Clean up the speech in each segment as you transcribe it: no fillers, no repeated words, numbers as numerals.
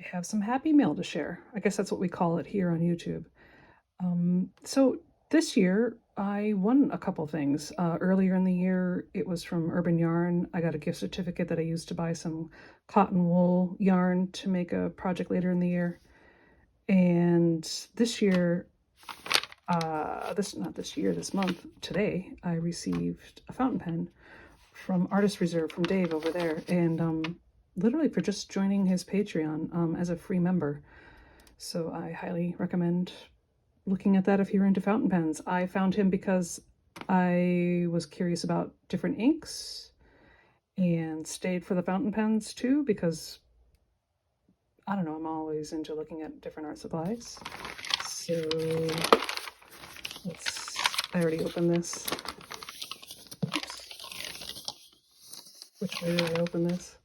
have some happy mail to share. I guess that's what we call it here on YouTube. So this year I won a couple things. Earlier in the year, it was from Urban Yarn. I got a gift certificate that I used to buy some cotton wool yarn to make a project later in the year. And this year, this month, today, I received a fountain pen from Artist Reserve from Dave over there. And literally for just joining his Patreon as a free member. So I highly recommend looking at that if you're into fountain pens. I found him because I was curious about different inks and stayed for the fountain pens too because, I don't know, I'm always into looking at different art supplies. So I already opened this. Oops. Which way did I open this?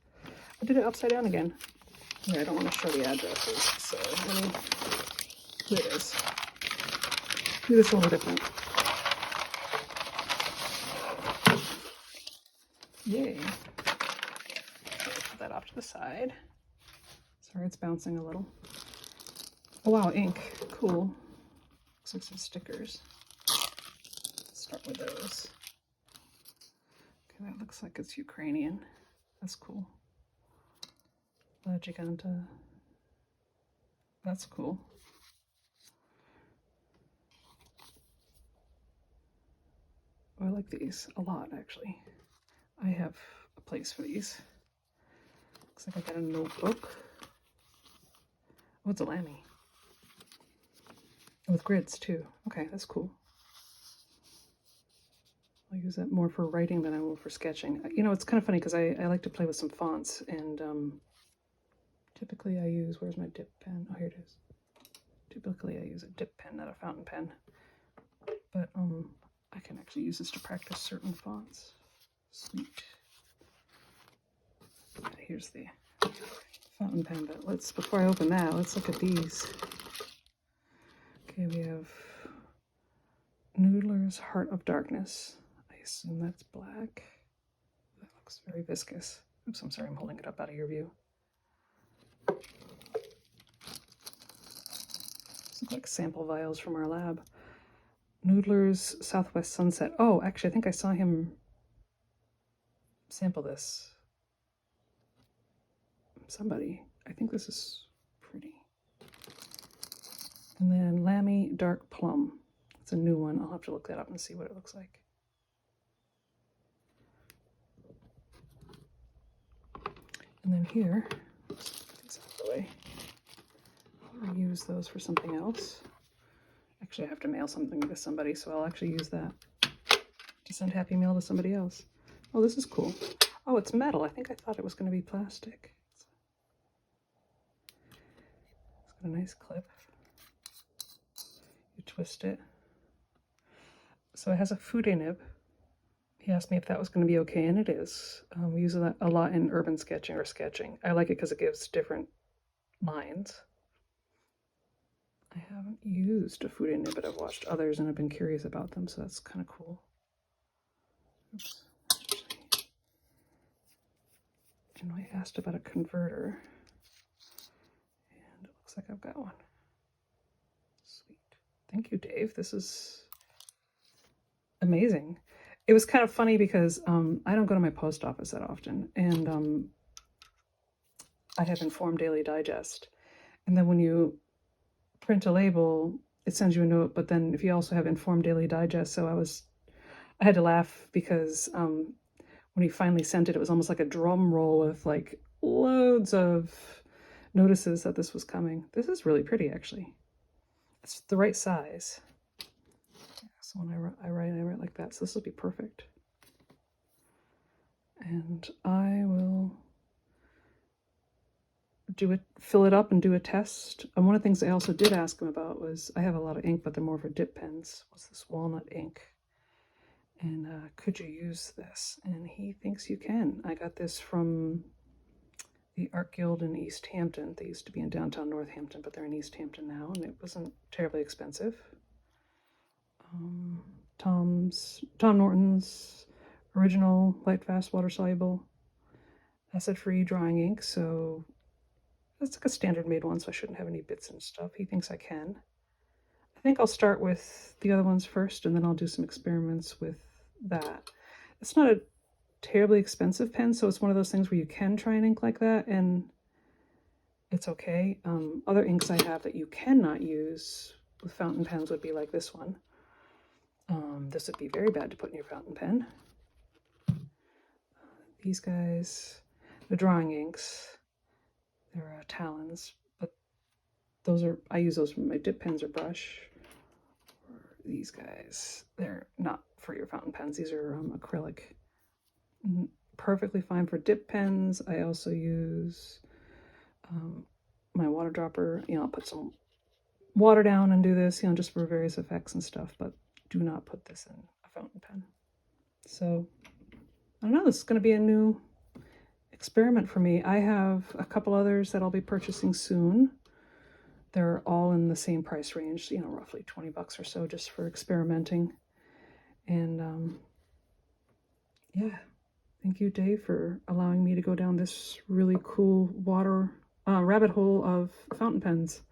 I did it upside down again. Yeah, I don't want to show the addresses, so here it is. Do this a little different. Yay. Put that off to the side. Sorry, it's bouncing a little. Oh wow, ink. Cool. Looks like some stickers. Let's start with those. Okay, that looks like it's Ukrainian. That's cool. La Giganta. That's cool. I like these a lot, actually. I have a place for these. Looks like I got a notebook. Oh, it's a Lammy. With grids, too. Okay, that's cool. I'll use that more for writing than I will for sketching. You know, it's kind of funny because I like to play with some fonts, and typically I use, where's my dip pen? Oh, here it is. Typically I use a dip pen, not a fountain pen. But I can actually use this to practice certain fonts. Sweet. Here's the fountain pen, but before I open that, let's look at these. Okay, we have Noodler's Heart of Darkness. I assume that's black. That looks very viscous. Oops, I'm sorry, I'm holding it up out of your view. These look like sample vials from our lab. Noodler's Southwest Sunset. Oh, actually, I think I saw him sample this. Somebody. I think this is pretty. And then Lammy Dark Plum. It's a new one. I'll have to look that up and see what it looks like. And then here, let's put these out of the way. I'll use those for something else. Actually, I have to mail something to somebody, so I'll actually use that to send happy mail to somebody else. Oh, this is cool. Oh, it's metal. I think I thought it was going to be plastic. It's got a nice clip. You twist it. So it has a fude nib. He asked me if that was going to be okay, and it is. We use that a lot in urban sketching or sketching. I like it because it gives different lines. I haven't used a fude nib, but I've watched others and I've been curious about them, so that's kind of cool. Oops. And I asked about a converter, and it looks like I've got one. Sweet. Thank you, Dave. This is amazing. It was kind of funny because I don't go to my post office that often, and I have Informed Daily Digest. And then when you print a label, it sends you a note, but then if you also have Informed Daily Digest, so I had to laugh because when he finally sent it, it was almost like a drum roll with like loads of notices that this was coming. This is really pretty, actually. It's the right size. So when I write like that. So this will be perfect. And I will fill it up and do a test. And one of the things I also did ask him about was, I have a lot of ink, but they're more for dip pens. What's this walnut ink? And could you use this? And he thinks you can. I got this from the Art Guild in East Hampton. They used to be in downtown Northampton, but they're in East Hampton now, and it wasn't terribly expensive. Tom Norton's original light, fast, water soluble, acid-free drawing ink. So It's like a standard made one, so I shouldn't have any bits and stuff. He thinks I can. I think I'll start with the other ones first, and then I'll do some experiments with that. It's not a terribly expensive pen, so it's one of those things where you can try and ink like that, and it's okay. Other inks I have that you cannot use with fountain pens would be like this one. This would be very bad to put in your fountain pen. These guys, the drawing inks, they're talons, but those are, I use those for my dip pens or brush. These guys, they're not for your fountain pens. These are acrylic. Perfectly fine for dip pens. I also use my water dropper. You know, I'll put some water down and do this, you know, just for various effects and stuff, but do not put this in a fountain pen. So, I don't know, this is going to be a new experiment for me. I have a couple others that I'll be purchasing soon. They're all in the same price range, you know, roughly 20 bucks or so just for experimenting. And yeah, thank you, Dave, for allowing me to go down this really cool rabbit hole of fountain pens.